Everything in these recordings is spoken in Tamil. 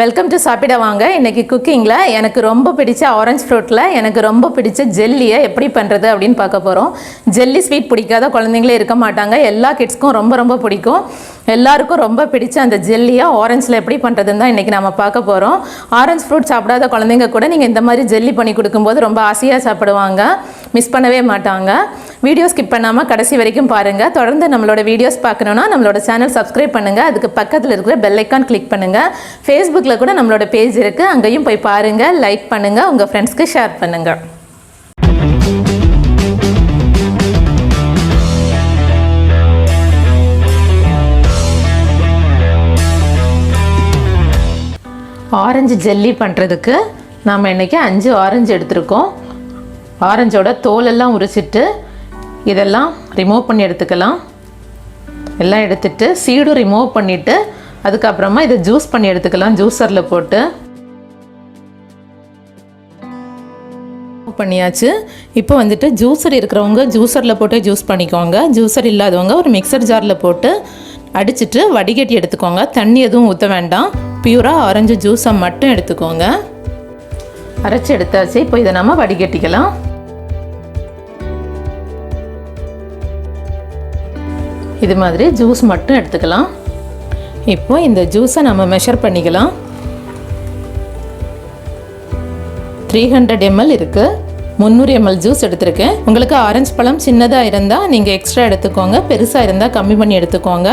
வெல்கம் டு சாப்பிட வாங்க. இன்னைக்கு குக்கிங்கில் எனக்கு ரொம்ப பிடிச்ச ஆரஞ்சு ஃப்ரூட்டில் எனக்கு ரொம்ப பிடிச்ச ஜெல்லியை எப்படி பண்ணுறது அப்படின்னு பார்க்க போகிறோம். ஜெல்லி ஸ்வீட் பிடிக்காத குழந்தைங்களே இருக்க மாட்டாங்க. எல்லா கிட்ஸ்க்கும் ரொம்ப ரொம்ப பிடிக்கும். எல்லாருக்கும் ரொம்ப பிடிச்ச அந்த ஜெல்லியை ஆரஞ்சில் எப்படி பண்ணுறதுன்னு தான் இன்றைக்கி நம்ம பார்க்க போகிறோம். ஆரஞ்சு ஃப்ரூட் சாப்பிடாத குழந்தைங்க கூட நீங்கள் இந்த மாதிரி ஜெல்லி பண்ணி கொடுக்கும்போது ரொம்ப ஆசையாக சாப்பிடுவாங்க, மிஸ் பண்ணவே மாட்டாங்க. வீடியோ ஸ்கிப் பண்ணாமல் கடைசி வரைக்கும் பாருங்கள். தொடர்ந்து நம்மளோட வீடியோஸ் பார்க்கணுன்னா நம்மளோட சேனல் சப்ஸ்கிரைப் பண்ணுங்கள். அதுக்கு பக்கத்தில் இருக்கிற பெல் ஐக்கான் கிளிக் பண்ணுங்கள். ஃபேஸ்புக்கில் கூட நம்மளோட பேஜ் இருக்குது, அங்கேயும் போய் பாருங்கள், லைக் பண்ணுங்கள், உங்கள் ஃப்ரெண்ட்ஸ்க்கு ஷேர் பண்ணுங்கள். ஆரஞ்சு ஜெல்லி பண்ணுறதுக்கு நாம் இன்றைக்கி 5 ஆரஞ்சு எடுத்துருக்கோம். ஆரஞ்சோட தோலெல்லாம் உரிச்சிட்டு இதெல்லாம் ரிமூவ் பண்ணி எடுத்துக்கலாம். எல்லாம் எடுத்துட்டு சீடும் ரிமூவ் பண்ணிவிட்டு அதுக்கப்புறமா இதை ஜூஸ் பண்ணி எடுத்துக்கலாம். ஜூஸரில் போட்டு பண்ணியாச்சு. இப்போ வந்துட்டு ஜூஸர் இருக்கிறவங்க ஜூஸரில் போட்டு ஜூஸ் பண்ணிக்கோங்க. ஜூஸர் இல்லாதவங்க ஒரு மிக்சர் ஜாரில் போட்டு அடிச்சுட்டு வடிகட்டி எடுத்துக்கோங்க. தண்ணி எதுவும் ஊற்ற வேண்டாம், பியூராக ஆரஞ்சு ஜூஸை மட்டும் எடுத்துக்கோங்க. அரைச்சி எடுத்தாச்சு. இப்போ இதை நம்ம வடிகட்டிக்கலாம். இது மாதிரி ஜூஸ் மட்டும் எடுத்துக்கலாம். இப்போ இந்த ஜூஸை நம்ம மெஷர் பண்ணிக்கலாம். 300 ml இருக்குது. 300 ml ஜூஸ் எடுத்திருக்கேன். உங்களுக்கு ஆரஞ்சு பழம் சின்னதாக இருந்தால் நீங்கள் எக்ஸ்ட்ரா எடுத்துக்கோங்க, பெருசாக இருந்தால் கம்மி பண்ணி எடுத்துக்கோங்க.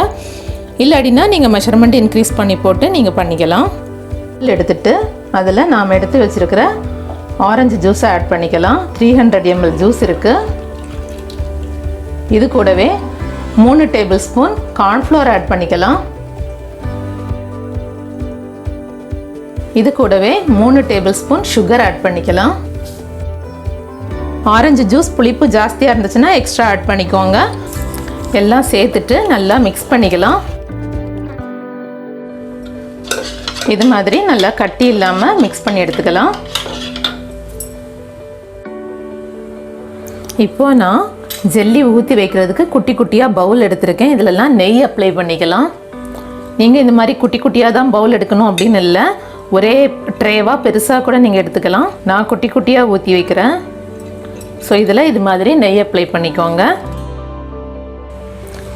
இல்லாட்டினா நீங்கள் மெஷர்மெண்ட் இன்க்ரீஸ் பண்ணி போட்டு நீங்கள் பண்ணிக்கலாம். எடுத்துட்டு அதில் நாம் எடுத்து வச்சுருக்கிற ஆரஞ்சு ஜூஸை ஆட் பண்ணிக்கலாம். 300 ml ஜூஸ் இருக்குது. இது கூடவே 3 டேபிள் ஸ்பூன் கார்ன்ஃப்ளவர் ஆட் பண்ணிக்கலாம். இது கூடவே 3 டேபிள் ஸ்பூன் சுகர் ஆட் பண்ணிக்கலாம். ஆரஞ்சு ஜூஸ் புளிப்பு ஜாஸ்தியாக இருந்துச்சுன்னா எக்ஸ்ட்ரா ஆட் பண்ணிக்கோங்க. எல்லாம் சேர்த்துட்டு நல்லா மிக்ஸ் பண்ணிக்கலாம். இது மாதிரி நல்லா கட்டி இல்லாமல் மிக்ஸ் பண்ணி எடுத்துக்கலாம். இப்போ நான் ஜெல்லி ஊற்றி வைக்கிறதுக்கு குட்டி குட்டியாக பவுல் எடுத்திருக்கேன். இதிலெல்லாம் நெய் அப்ளை பண்ணிக்கலாம். நீங்கள் இந்த மாதிரி குட்டி குட்டியாக தான் பவுல் எடுக்கணும் அப்படின்னு இல்லை, ஒரே ட்ரேவாக பெருசாக கூட நீங்கள் எடுத்துக்கலாம். நான் குட்டி குட்டியாக ஊற்றி வைக்கிறேன். ஸோ இதில் இது மாதிரி நெய் அப்ளை பண்ணிக்கோங்க.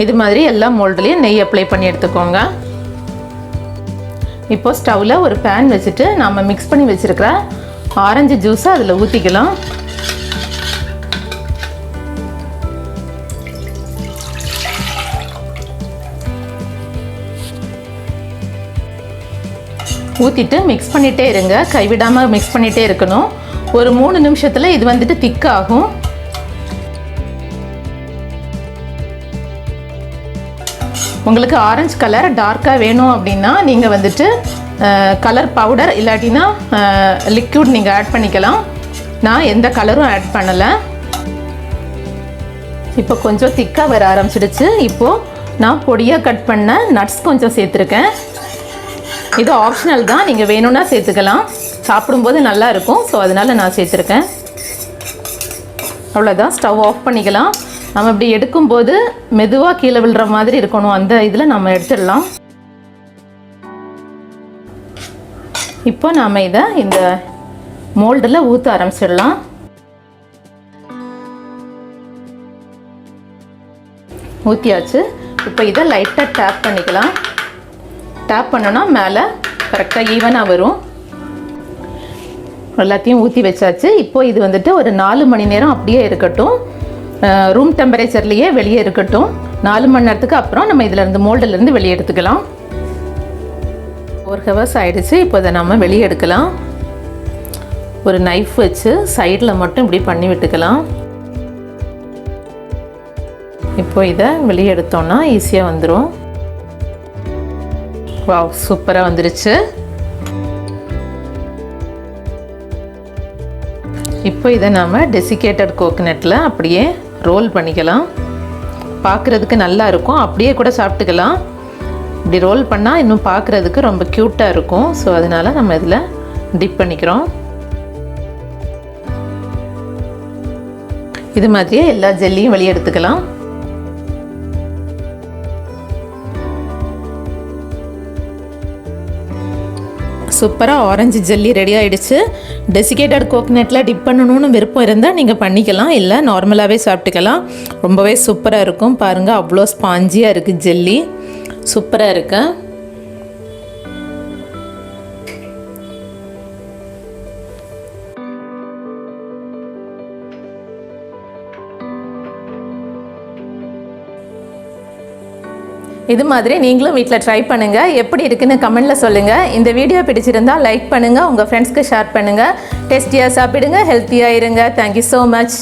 இது மாதிரி எல்லா மோல்டுலேயும் நெய் அப்ளை பண்ணி எடுத்துக்கோங்க. இப்போ ஸ்டவ்வில் ஒரு பேன் வச்சுட்டு நாம் மிக்ஸ் பண்ணி வச்சுருக்கிற ஆரஞ்சு ஜூஸை அதில் ஊற்றிக்கலாம். ஊற்றிட்டு மிக்ஸ் பண்ணிகிட்டே இருங்க, கைவிடாமல் மிக்ஸ் பண்ணிகிட்டே இருக்கணும். ஒரு 3 நிமிஷத்தில் இது வந்துட்டு திக்காகும். உங்களுக்கு ஆரஞ்சு கலர் டார்க்காக வேணும் அப்படின்னா நீங்கள் வந்துட்டு கலர் பவுடர் இல்லாட்டினா லிக்யூட் நீங்கள் ஆட் பண்ணிக்கலாம். நான் எந்த கலரும் ஆட் பண்ணலை. இப்போ கொஞ்சம் திக்காக வர ஆரம்பிச்சிடுச்சு. இப்போது நான் பொடியாக கட் பண்ண நட்ஸ் கொஞ்சம் சேர்த்துருக்கேன். இது ஆப்ஷனல் தான், நீங்கள் வேணும்னா சேர்த்துக்கலாம். சாப்பிடும்போது நல்லா இருக்கும், ஸோ அதனால் நான் சேர்த்துருக்கேன். அவ்வளோதான், ஸ்டவ் ஆஃப் பண்ணிக்கலாம். நம்ம இப்படி எடுக்கும்போது மெதுவாக கீழே விழுற மாதிரி இருக்கணும். அந்த இதில் நம்ம எடுத்துடலாம். இப்போ நாம் இதை இந்த மோல்டில் ஊற்ற ஆரம்பிச்சிடலாம். ஊற்றியாச்சு. இப்போ இதை லைட்டாக டேப் பண்ணிக்கலாம். டேப் பண்ணோன்னா மேலே கரெக்டாக ஈவனாக வரும். எல்லாத்தையும் ஊற்றி வச்சாச்சு. இப்போ இது வந்துட்டு ஒரு 4 மணி நேரம் அப்படியே இருக்கட்டும், ரூம் டெம்பரேச்சர்லேயே வெளியே இருக்கட்டும். 4 மணி நேரத்துக்கு அப்புறம் நம்ம இதிலேருந்து மோல்டிலேருந்து வெளியே எடுத்துக்கலாம். 4 ஹவர்ஸ் ஆகிடுச்சு. இப்போ இதை நம்ம வெளியே எடுக்கலாம். ஒரு நைஃப் வச்சு சைடில் மட்டும் இப்படி பண்ணி விட்டுக்கலாம். இப்போ இதை வெளியே எடுத்தோன்னா ஈஸியாக வந்துடும். வாவ், சூப்பராக வந்துருச்சு. இப்போ இதை நாம் டெசிகேட்டட் கோகனட்டில் அப்படியே ரோல் பண்ணிக்கலாம். பார்க்குறதுக்கு நல்லா இருக்கும், அப்படியே கூட சாப்பிட்டுக்கலாம். இப்படி ரோல் பண்ணால் இன்னும் பார்க்குறதுக்கு ரொம்ப க்யூட்டாக இருக்கும். ஸோ அதனால் நம்ம இதில் டிப் பண்ணிக்கிறோம். இது மாதிரியே எல்லா ஜெல்லியும் வெளியே எடுத்துக்கலாம். சூப்பராக ஆரஞ்சு ஜெல்லி ரெடி ஆகிடுச்சு. டெசிகேட்டட் கோகனட்டில் டிப் பண்ணணும்னு விருப்பம் இருந்தால் நீங்கள் பண்ணிக்கலாம், இல்லை நார்மலாகவே சாப்பிட்டுக்கலாம். ரொம்பவே சூப்பராக இருக்கும். பாருங்கள், அவ்வளோ ஸ்பாஞ்சியாக இருக்குது ஜெல்லி, சூப்பராக இருக்கு. இது மாதிரி நீங்களும் வீட்டில் ட்ரை பண்ணுங்கள். எப்படி இருக்குன்னு கமெண்ட்டில் சொல்லுங்கள். இந்த வீடியோ பிடிச்சிருந்தால் லைக் பண்ணுங்கள், உங்கள் ஃப்ரெண்ட்ஸ்க்கு ஷேர் பண்ணுங்கள். டேஸ்டியாக சாப்பிடுங்க, ஹெல்த்தியாக இருங்க. Thank you so much.